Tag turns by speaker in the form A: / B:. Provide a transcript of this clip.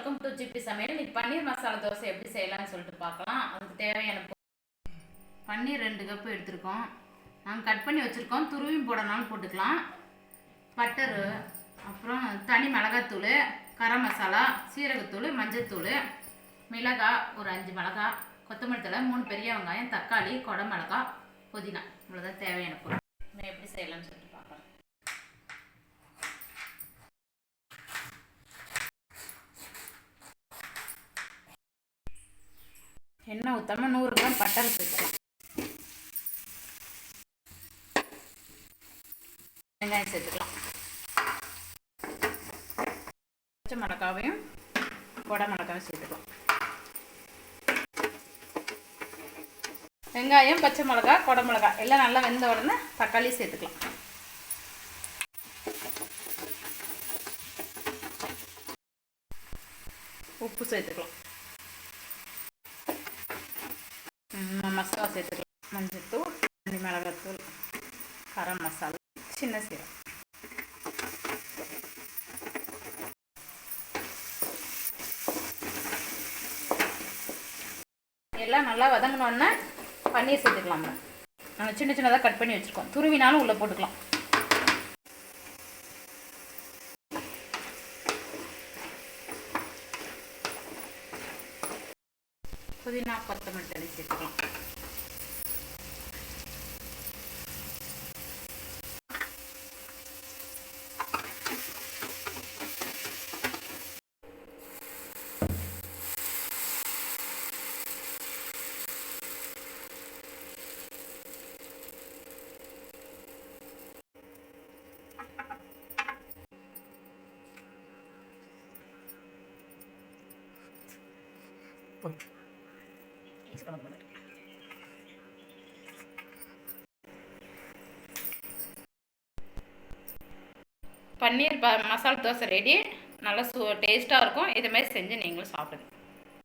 A: Welcome to GB சமையல். இன்னைக்கு பன்னீர் மசாலா தோசை எப்படி செய்யலாம்னு சொல்லிட்டு பார்க்கலாம். அதுக்கு தேவையான பன்னீர் 2 கப் எடுத்துருக்கோம். நாங்கள் கட் பண்ணி வச்சுருக்கோம். துருவியும் போடனாலும் போட்டுக்கலாம். பட்டரு, அப்புறம் தனி மிளகாத்தூள், கரம் மசாலா, சீரகத்தூள், மஞ்சத்தூள், மிளகாய் ஒரு 5 மிளகாய், கொத்தமல்லி தழை, 3 பெரிய வெங்காயம், தக்காளி, கொடை மிளகாய், புதினா, இவ்வளோதான் தேவையான பொருள். நான் எப்படி செய்யலாம்னு சொல்லிட்டு பார்க்கலாம். எண்ணெய் ஊற்றாமல் 100 கிராம் பட்டரை சேர்த்துக்கலாம். வெங்காயம் சேர்த்துக்கலாம். பச்சை மிளகாவையும் கொடை மிளகாவையும் சேர்த்துக்கலாம். வெங்காயம், பச்சை மிளகாய், கொடை மிளகாய் எல்லாம் நல்லா வெந்த உடனே தக்காளி சேர்த்துக்கலாம். உப்பு சேர்த்துக்கலாம். மசாலா சேர்த்துக்கலாம். மஞ்சத்தூள், தனி மிளகாத்தூள், கரம் மசாலா, சின்ன சீரகம். எல்லாம் நல்லா வதங்கினோடனே பன்னீர் சேர்த்துக்கலாம். நாங்கள் சின்ன சின்னதாக கட் பண்ணி வச்சுருக்கோம். துருவினாலும் உள்ளே போட்டுக்கலாம். புதினா, கொத்தமல்லி தழை சேர்த்துக்கலாம். பன்னீர் மசாலா தோசை ரெடி. நல்லா டேஸ்ட்டாக இருக்கும். இதுமாதிரி செஞ்சு நீங்களும் சாப்பிடுங்க.